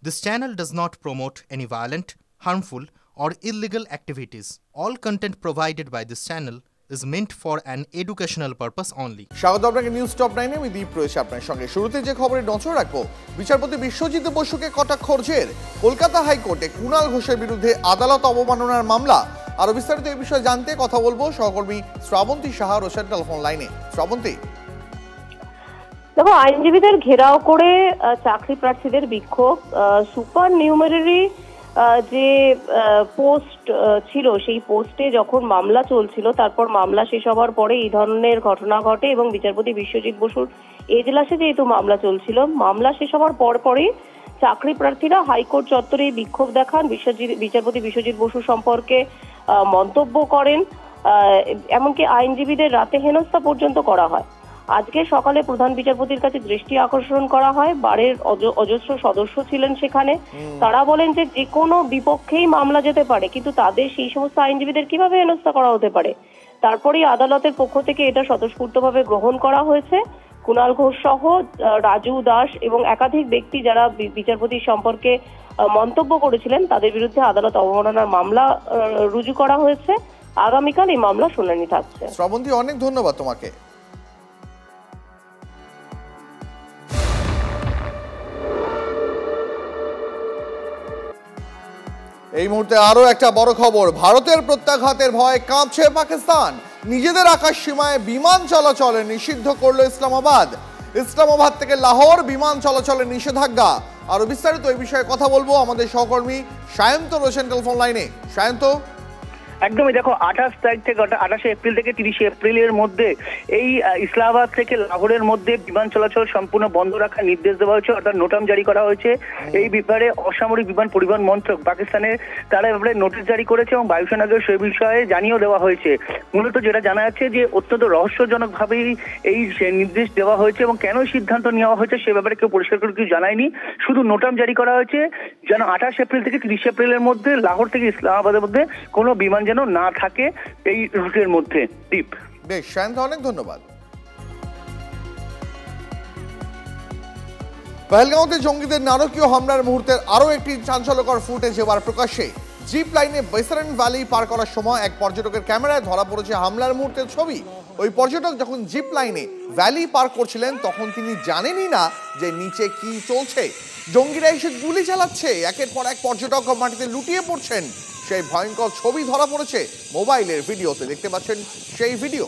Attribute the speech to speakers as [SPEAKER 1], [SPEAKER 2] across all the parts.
[SPEAKER 1] This channel does not promote any violent, harmful, or illegal activities. All content provided by this channel is meant for an educational purpose only.
[SPEAKER 2] স্বাগত আপনাকে news top 9 আমি দীপ রয়েছে আপনার সঙ্গে। শুরুতে যে খবরে নজর রাখবো, বিচারপতি বিশ্বজিৎ বসুকে কটাক্ষের কলকাতা হাইকোর্টে কুণাল ঘোষের বিরুদ্ধে আদালত অবমাননার মামলা। আরো বিস্তারিত এই বিষয়ে জানতে কথা বলবো সহকর্মী শ্রাবন্তী সাহা রয়েছেন টেলিফোন লাইনে। শ্রাবন্তী,
[SPEAKER 3] দেখো, আইনজীবীদের ঘেরাও করে চাকরি প্রার্থীদের বিক্ষোভ, সুপার নিউমারি যে পোস্ট ছিল সেই পোস্টে যখন মামলা চলছিল, তারপর মামলা শেষ হওয়ার পরে এই ধরনের ঘটনা ঘটে এবং বিচারপতি বিশ্বজিৎ বসুর এজলাসে যেহেতু মামলা চলছিল, মামলা শেষ হওয়ার পরপরই চাকরি প্রার্থীরা হাইকোর্ট চত্বরে বিক্ষোভ দেখান, বিচারপতি বিশ্বজিৎ বসু সম্পর্কে মন্তব্য করেন, এমনকি আইনজীবীদের রাতে হেনস্থা পর্যন্ত করা হয়। আজকে সকালে প্রধান বিচারপতির কাছে দৃষ্টি আকর্ষণ করা হয়। বারের অজস্র সদস্য ছিলেন সেখানে। তারা বলেন যে কোনো বিপক্ষেই মামলা যেতে পারে, কিন্তু তাদের সেই সমস্ত আইনজীবীদের কিভাবে হেনস্থা করা হতে পারে। তারপরেই আদালতের পক্ষ থেকে এটা স্বতঃস্ফূর্তভাবে গ্রহণ করা হয়েছে। কুণাল ঘোষ সহ রাজু দাস এবং একাধিক ব্যক্তি যারা বিচারপতির সম্পর্কে মন্তব্য করেছিলেন তাদের বিরুদ্ধে আদালত অবমাননার মামলা রুজু করা হয়েছে। আগামীকাল এই মামলা শুনানি থাকছে।
[SPEAKER 2] শ্রাবন্তী, অনেক ধন্যবাদ তোমাকে। এই মুহূর্তে আরো একটা বড় খবর, ভারতের প্রত্যাঘাতের ভয়ে কাঁপছে পাকিস্তান। নিজেদের আকাশ সীমায় বিমান চলাচলে নিষিদ্ধ করলো ইসলামাবাদ থেকে লাহোর বিমান চলাচলে নিষেধাজ্ঞা। আরো বিস্তারিত এই বিষয়ে কথা বলবো আমাদের সহকর্মী সায়ন্ত রয়েছেন টেলিফোন লাইনে। সায়ন্ত,
[SPEAKER 4] একদমই, দেখো, 28 এপ্রিল থেকে 30 এপ্রিলের মধ্যে এই ইসলামাবাদ থেকে লাহোরের মধ্যে বিমান চলাচল সম্পূর্ণ বন্ধ রাখার নির্দেশ দেওয়া হয়েছে, অর্থাৎ নোটাম জারি করা হয়েছে। এই ব্যাপারে অসামরিক বিমান পরিবহন মন্ত্রক পাকিস্তানের তারা ব্যাপারে নোটিশ জারি করেছে এবং বায়ুসেনাকে সেই বিষয়ে জানিয়েও দেওয়া হয়েছে। মূলত যেটা জানা যাচ্ছে যে অত্যন্ত রহস্যজনকভাবেই এই নির্দেশ দেওয়া হয়েছে এবং কেন সিদ্ধান্ত নেওয়া হয়েছে সে ব্যাপারে কেউ পরিষ্কার করে কিছু জানায়নি। শুধু নোটাম জারি করা হয়েছে যেন 28 এপ্রিল থেকে 30 এপ্রিলের মধ্যে লাহোর থেকে ইসলামাবাদের মধ্যে কোনো বিমান যেন না থাকে এই রুটের মধ্যে। দীপ,
[SPEAKER 2] বেশ শান্ত, অনেক ধন্যবাদ। পহেলগাঁওতে জঙ্গিদের নারকীয় হামলার মুহূর্তের আরো একটি চাঞ্চল্যকর ফুটেজ এবার প্রকাশ্যে। জিপ লাইনে বেসারেন ভ্যালি পার করার সময় এক পর্যটকের ক্যামেরায় ধরা পড়েছে হামলার মুহূর্তের ছবি। ওই পর্যটক যখন জিপ লাইনে ভ্যালি পার করছিলেন তখন তিনি জানেনই না যে নিচে কি চলছে। জঙ্গিরা এসে গুলি চালাচ্ছে, একের পর এক পর্যটক মাটিতে লুটিয়ে পড়ছেন। সেই ভয়ঙ্কর ছবি ধরা পড়েছে মোবাইলের ভিডিওতে, দেখতে পাচ্ছেন সেই ভিডিও।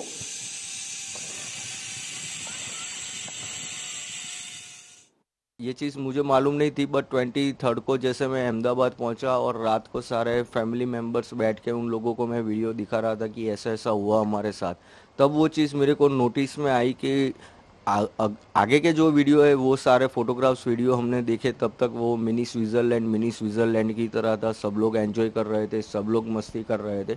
[SPEAKER 5] ये चीज़ मुझे मालूम नहीं थी, बट 23 को जैसे मैं अहमदाबाद पहुंचा और रात को सारे फैमिली मेम्बर्स बैठ के उन लोगों को मैं वीडियो दिखा रहा था कि ऐसा ऐसा हुआ हमारे साथ, तब वो चीज़ मेरे को नोटिस में आई कि आगे के जो वीडियो है वो सारे फोटोग्राफ्स वीडियो हमने देखे, तब तक वो मिनी स्विट्ज़रलैंड की तरह था। सब लोग एंजॉय कर रहे थे, सब लोग मस्ती कर रहे थे।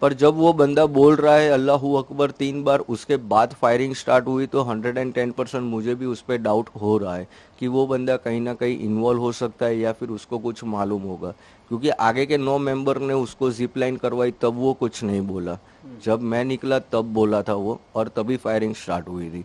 [SPEAKER 5] पर जब वो बंदा बोल रहा है अल्लाहू अकबर 3 बार, उसके बाद फायरिंग स्टार्ट हुई, तो 110% मुझे भी उस पर डाउट हो रहा है कि वो बंदा कहीं ना कहीं इन्वॉल्व हो सकता है या फिर उसको कुछ मालूम होगा, क्योंकि आगे के 9 मेंबर ने उसको जिप लाइन करवाई तब वो कुछ नहीं बोला, जब मैं निकला तब बोला था वो, और तभी फायरिंग स्टार्ट हुई थी।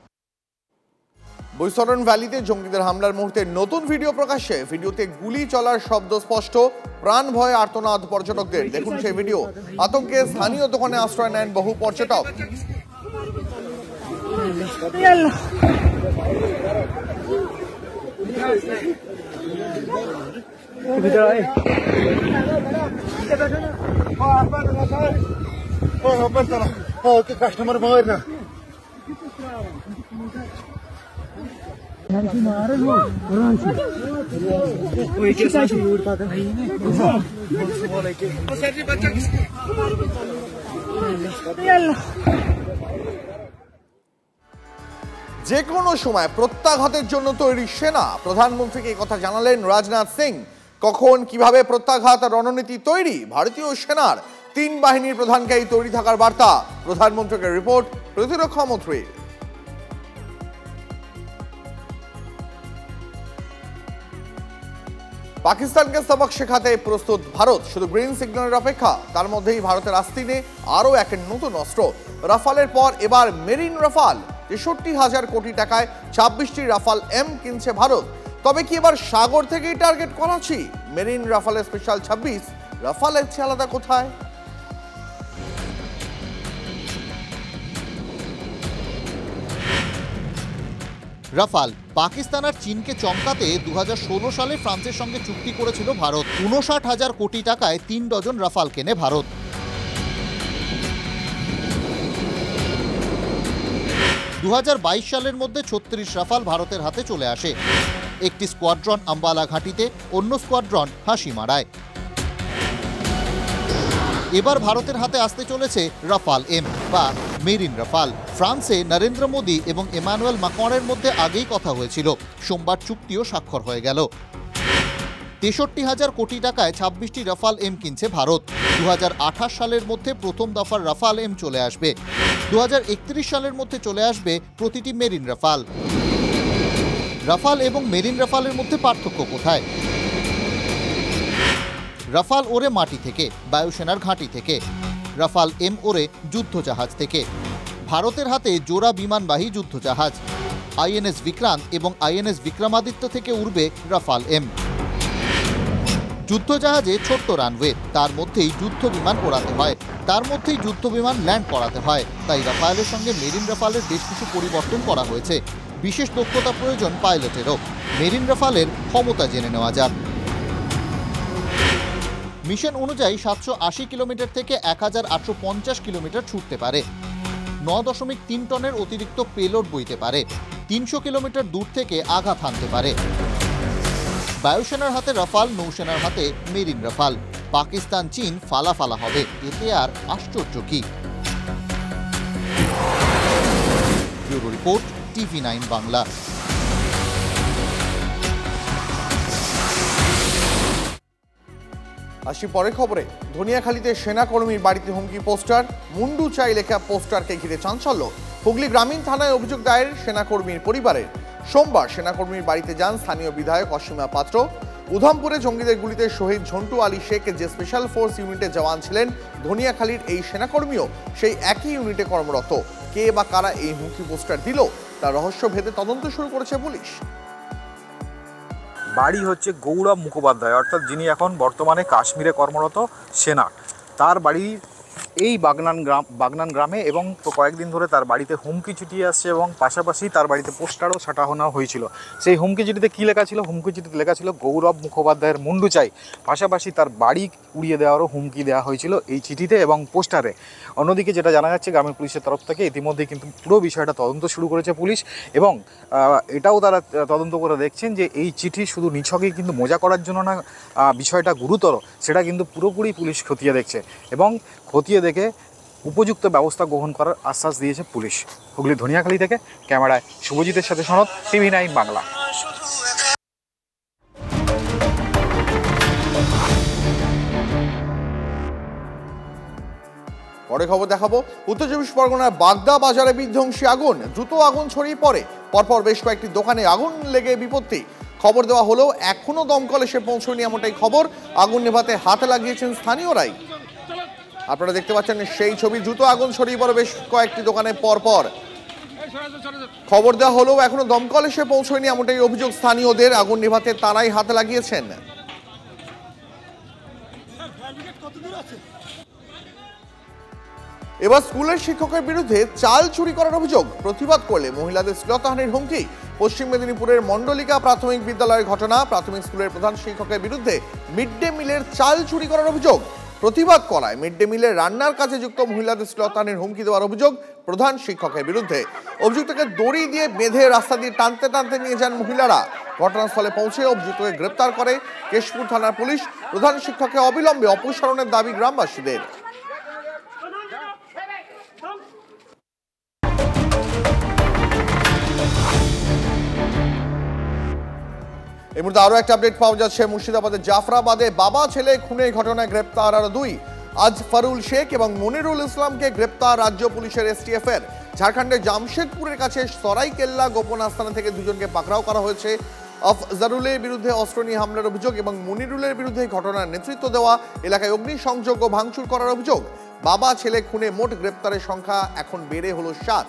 [SPEAKER 2] বৈসরণ ভ্যালিতে জঙ্গিদের হামলার মুহূর্তে নতুন ভিডিও প্রকাশ্যে। ভিডিওতে গুলি চলার শব্দ স্পষ্ট, প্রাণ ভয়ে আর্তনাদ পর্যটকদের। দেখুন সেই ভিডিও। আতঙ্কে স্থানীয় দোকানে আশ্রয় নেন বহু পর্যটক।
[SPEAKER 6] কাস্টমার মার না
[SPEAKER 2] যে কোনো সময় প্রত্যাঘাতের জন্য তৈরি সেনা। প্রধানমন্ত্রীকে এই কথা জানালেন রাজনাথ সিং। কখন কিভাবে প্রত্যাঘাত রণনীতি তৈরি ভারতীয় সেনার, 3 বাহিনীর প্রধানকে এই তৈরি থাকার বার্তা। প্রধানমন্ত্রীকে রিপোর্ট প্রতিরক্ষা মন্ত্রী। পাকিস্তানকে সবক শেখাতে প্রস্তুত ভারত, শুধু গ্রিন সিগন্যালের অপেক্ষা। তার মধ্যেই ভারতের আস্তিনে আরও এক নতুন অস্ত্র। রাফালের পর এবার মেরিন রাফাল। ৬৩,০০০ কোটি টাকায় ২৬টি রাফাল এম কিনছে ভারত। তবে কি এবার সাগর থেকেই টার্গেট করাচ্ছি? মেরিন রাফালের স্পেশাল 26 রাফালের চেয়ে আলাদা কোথায়?
[SPEAKER 7] রাফাল পাকিস্তান আর চীনকে চমকাতে 2016 সালে ফ্রান্সের সঙ্গে চুক্তি করেছিল ভারত। 59,000 কোটি টাকায় 3 ডজন রাফাল কেনে ভারত। 2022 সালের মধ্যে 36 রাফাল ভারতের হাতে চলে আসে। একটি স্কোয়াড্রন আম্বালা ঘাঁটিতে, অন্য স্কোয়াড্রন হাসিমারায়। এবার ভারতের হাতে আসতে চলেছে রাফাল এম বা মেরিন রাফাল। ফ্রান্সে নরেন্দ্র মোদী এবং ইমানুয়েল ম্যাক্রনের মধ্যে আগেই কথা হয়েছিল, সোমবার চুক্তিও স্বাক্ষর হয়ে গেল। 63,000 কোটি টাকায় 26টি রাফাল এম কিনছে ভারত। 2028 সালের মধ্যে প্রথম দফার রাফাল এম চলে আসবে। 2031 সালের মধ্যে চলে আসবে প্রতিটি মেরিন রাফাল। রাফাল এবং মেরিন রাফালের মধ্যে পার্থক্য কোথায়? রাফাল ওরে মাটি থেকে, বায়ুসেনার ঘাঁটি থেকে। রাফাল এম ওরে যুদ্ধজাহাজ থেকে। ভারতের হাতে জোড়া বিমানবাহী যুদ্ধজাহাজ আইএনএস বিক্রান্ত এবং আইএনএস বিক্রমাদিত্য থেকে উড়বে রাফাল এম। যুদ্ধজাহাজে ছোট্ট রানওয়ে, তার মধ্যেই যুদ্ধ বিমান ওড়াতে হয়, তার মধ্যেই যুদ্ধ বিমান ল্যান্ড করাতে হয়। তাই রাফালের সঙ্গে মেরিন রাফালের বেশ কিছু পরিবর্তন করা হয়েছে। বিশেষ দক্ষতা প্রয়োজন পাইলটেরও। মেরিন রাফালের ক্ষমতা জেনে নেওয়া যাক। মিশন অনুযায়ী 780 কিলোমিটার থেকে 1850 কিলোমিটার ছুটতে পারে। 9.3 টনের অতিরিক্ত পেলোড বইতে পারে। 300 কিলোমিটার দূর থেকে আঘাত হানতে পারে। বায়ুসেনার হাতে রাফাল, নৌসেনার হাতে মেরিন রাফাল। পাকিস্তান চীন ফালাফালা হবে, এতে আর আশ্চর্য কি? Bureau report, TV9 Bangla.
[SPEAKER 2] আসি পরের খবরে। ধনিয়াখালীতে সেনাকর্মীর বাড়িতে হুমকি পোস্টার, মুন্ডু চাই লেখা পোস্টারকে ঘিরে চাঞ্চল্য। হুগলি গ্রামীণ থানায় অভিযোগ দায়ের সেনাকর্মীর পরিবারের। সোমবার সেনাকর্মীর বাড়িতে যান স্থানীয় বিধায়ক অসীমা পাত্র। উধামপুরে জঙ্গিদের গুলিতে শহীদ ঝন্টু আলী শেখ যে স্পেশাল ফোর্স ইউনিটের জওয়ান ছিলেন, ধনিয়াখালীর এই সেনাকর্মীও সেই একই ইউনিটে কর্মরত। কে বা কারা এই হুমকি পোস্টার দিল তার রহস্য ভেদে তদন্ত শুরু করেছে পুলিশ।
[SPEAKER 8] বাড়ি হচ্ছে গৌরব মুখোপাধ্যায়, অর্থাৎ যিনি এখন বর্তমানে কাশ্মীরে কর্মরত সেনা। তার বাড়ি এই বাগনান গ্রামে এবং কয়েকদিন ধরে তার বাড়িতে হুমকি চিঠি আসছে এবং পাশাপাশি তার বাড়িতে পোস্টারও ছাটানো হয়েছিল। সেই হুমকি চিঠিতে কী লেখা ছিল? হুমকি চিঠিতে লেখা ছিল গৌরব মুখোপাধ্যায়ের মুন্ডু চাই। পাশাপাশি তার বাড়ি উড়িয়ে দেওয়ারও হুমকি দেওয়া হয়েছিল এই চিঠিতে এবং পোস্টারে। অন্যদিকে যেটা জানা যাচ্ছে, গ্রামের পুলিশের তরফ থেকে ইতিমধ্যেই কিন্তু পুরো বিষয়টা তদন্ত শুরু করেছে পুলিশ এবং এটাও তারা তদন্ত করে দেখছেন যে এই চিঠি শুধু নিছকই কিন্তু মজা করার জন্য না, বিষয়টা গুরুতর, সেটা কিন্তু পুরোপুরি পুলিশ খতিয়ে দেখছে এবং খতিয়ে দেখে উপযুক্ত ব্যবস্থা গ্রহণ করার আশ্বাস দিয়েছে পুলিশ। হুগলি ধনিয়াখালী থেকে ক্যামেরায় শুভজিতের সাথে সনদ, TV9 বাংলা।
[SPEAKER 2] পরে খবর দেখাবো। উত্তর চব্বিশ পরগনার বাগদা বাজারে বিধ্বংসী আগুন, দ্রুত আগুন ছড়িয়ে পড়ে। পরপর বেশ কয়েকটি দোকানে আগুন লেগে বিপত্তি। খবর দেওয়া হলেও এখনো দমকল এসে পৌঁছয়নি এমনটাই খবর। আগুন নেভাতে হাতে লাগিয়েছেন স্থানীয়রাই। আপনারা দেখতে পাচ্ছেন সেই ছবি। দ্রুত আগুন ছড়িয়ে পড়ে বেশ কয়েকটি দোকানে পরপর। খবর দেওয়া হলেও এখনো দমকল এসে পৌঁছয়নি এমনটাই অভিযোগ স্থানীয়দের। আগুন নেভাতে তারাই হাতে লাগিয়েছেন। এবার স্কুলের শিক্ষকের বিরুদ্ধে চাল চুরি করার অভিযোগ। প্রতিবাদ করলে মহিলাদের শ্লীলতাহানির হুমকি। পশ্চিম মেদিনীপুরের মণ্ডলিকা প্রাথমিক বিদ্যালয়ের ঘটনা। প্রাথমিক স্কুলের প্রধান শিক্ষকের বিরুদ্ধে মিড ডে মিলের চাল চুরি করার অভিযোগ। প্রতিবাদ করায় মিড ডে মিলের রান্নার কাজে যুক্ত মহিলাদের শ্লীলতাহানির হুমকি দেওয়ার অভিযোগ প্রধান শিক্ষকের বিরুদ্ধে। অভিযুক্তকে দড়ি দিয়ে বেঁধে রাস্তা দিয়ে টানতে টানতে নিয়ে যান মহিলারা। ঘটনাস্থলে পৌঁছে অভিযুক্তকে গ্রেপ্তার করে কেশপুর থানার পুলিশ। প্রধান শিক্ষককে অবিলম্বে অপসারণের দাবি গ্রামবাসীদের। এই মুহূর্তে আরো একটা আপডেট পাওয়া যাচ্ছে। মুর্শিদাবাদের জাফরাবাদে বাবা ছেলে খুনের ঘটনায় গ্রেপ্তার আরো দুই। আজ ফারুল শেখ এবং মনিরুল ইসলামকে গ্রেপ্তার রাজ্য পুলিশের STF এর। ঝাড়খণ্ডের জামশেদপুরের কাছে সরাইকেল্লা গোপন আস্তানা থেকে দুজনকে পাকড়াও করা হয়েছে। আফজারুলের বিরুদ্ধে অস্ত্র নিয়ে হামলার অভিযোগ এবং মনিরুলের বিরুদ্ধে ঘটনার নেতৃত্ব দেওয়া, এলাকায় অগ্নিসংযোগ ও ভাঙচুর করার অভিযোগ। বাবা ছেলে খুনে মোট গ্রেপ্তারের সংখ্যা এখন বেড়ে হলো 7।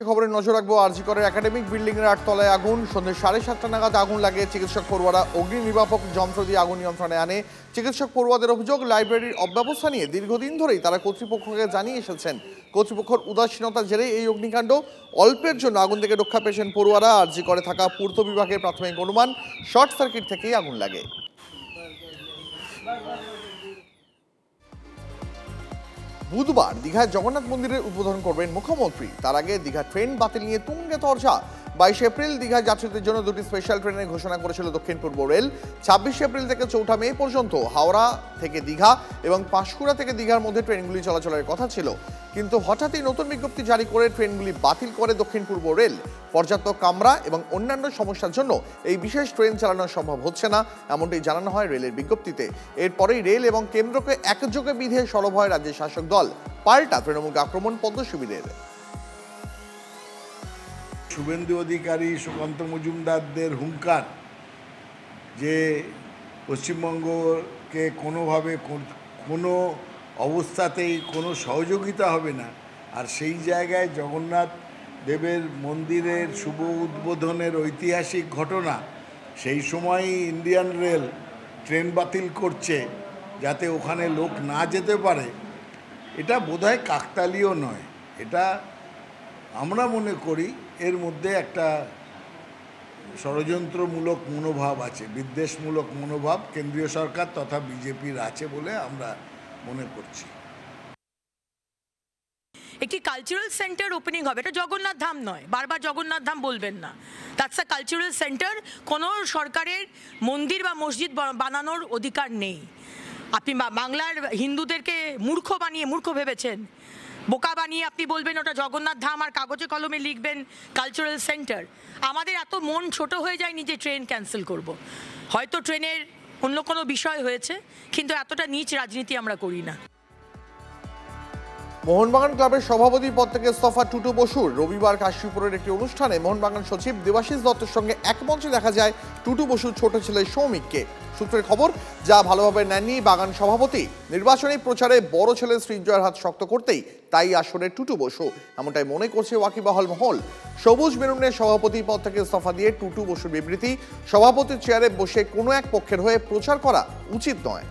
[SPEAKER 2] খবরে নজর রাখবো আরজি করের একাডেমিক বিল্ডিং এর 8 তলায় আগুন। সন্ধ্যে 7:30 নাগাদ আগুন লাগে। চিকিৎসক পড়ুয়ারা অগ্নি নির্বাপক যন্ত্র দিয়ে আগুন নিয়ন্ত্রণে আনে। চিকিৎসক পড়ুয়াদের অভিযোগ, লাইব্রেরির অব্যবস্থা নিয়ে দীর্ঘদিন ধরেই তারা কর্তৃপক্ষকে জানিয়ে এসেছেন। কর্তৃপক্ষের উদাসীনতার জেরে এই অগ্নিকাণ্ড। অল্পের জন্য আগুন থেকে রক্ষা পেয়েছেন পড়ুয়ারা। আরজি করে থাকা পূর্ত বিভাগের প্রাথমিক অনুমান শর্ট সার্কিট থেকেই আগুন লাগে। বুধবার দীঘায় জগন্নাথ মন্দিরের উদ্বোধন করবেন মুখ্যমন্ত্রী। তার আগে দীঘা ট্রেন বাতিল নিয়ে তুঙ্গে তরজা। 22 এপ্রিল দীঘা যাত্রীদের জন্য 2টি স্পেশাল ট্রেনের ঘোষণা করেছিল দক্ষিণ পূর্ব রেল। 26 এপ্রিল থেকে 4 মে পর্যন্ত হাওড়া থেকে দীঘা এবং পাঁশকুড়া থেকে দীঘার মধ্যে ট্রেনগুলি চলাচলের কথা ছিল, কিন্তু হঠাৎই নতুন বিজ্ঞপ্তি জারি করে ট্রেনগুলি বাতিল করে দক্ষিণ পূর্ব রেল। পর্যাপ্ত কামরা এবং অন্যান্য সমস্যার জন্য এই বিশেষ ট্রেন চালানো সম্ভব হচ্ছে না, এমনটাই জানানো হয় রেলের বিজ্ঞপ্তিতে। এরপরেই রেল এবং কেন্দ্রকে একযোগে বিধে সরব হয় রাজ্যের শাসক দল। পাল্টা তৃণমূলকে আক্রমণ পদ্ম শিবিরের।
[SPEAKER 9] শুভেন্দু অধিকারী, সুকান্ত মজুমদারদের হুঙ্কার যে পশ্চিমবঙ্গকে কোনোভাবে কোনো অবস্থাতেই কোনো সহযোগিতা হবে না, আর সেই জায়গায় জগন্নাথ দেবের মন্দিরের শুভ উদ্বোধনের ঐতিহাসিক ঘটনা, সেই সময়ই ইন্ডিয়ান রেল ট্রেন বাতিল করছে যাতে ওখানে লোক না যেতে পারে, এটা বোধহয় কাকতালীয় নয়। এটা আমরা মনে করি এর মধ্যে একটা ষড়যন্ত্রমূলক মনোভাব আছে, বিদ্বেষমূলক মনোভাব কেন্দ্রীয় সরকার তথা বিজেপির আছে বলে আমরা মনে করছি।
[SPEAKER 10] একটি কালচারাল সেন্টার ওপেনিং হবে, এটা জগন্নাথ ধাম নয়, বারবার জগন্নাথ ধাম বলবেন না, দ্যাটস আ কালচারাল সেন্টার। কোনো সরকারের মন্দির বা মসজিদ বানানোর অধিকার নেই। আপনি বাংলার হিন্দুদেরকে মূর্খ ভেবেছেন, বোকা বানিয়ে আপনি বলবেন ওটা জগন্নাথ ধাম আর কাগজে কলমে লিখবেন কালচারাল সেন্টার। আমাদের এত মন ছোট হয়ে যায়নি যে ট্রেন ক্যান্সেল করব। হয়তো ট্রেনের অন্য কোনো বিষয় হয়েছে, কিন্তু এতটা নীচ রাজনীতি আমরা করি না।
[SPEAKER 2] মোহনবাগান ক্লাবের সভাপতি পদ থেকে ইস্তফা টুটু বসুর। রবিবার কাশীপুরের একটি অনুষ্ঠানে মোহনবাগান সচিব দেবাশিস দত্তের সঙ্গে এক মঞ্চে দেখা যায় টুটু বসুর ছোট ছেলে সৌমিককে। সূত্রের খবর, যা ভালোভাবে নেননি বাগান সভাপতি। নির্বাচনী প্রচারে বড় ছেলে সৃঞ্জয়ের হাত শক্ত করতেই তাই আসলে টুটু বসু, এমনটাই মনে করছে ওয়াকিবহাল মহল। সবুজ মেরুনের সভাপতি পদ থেকে ইস্তফা দিয়ে টুটু বসুর বিবৃতি, সভাপতির চেয়ারে বসে কোনো এক পক্ষের হয়ে প্রচার করা উচিত নয়।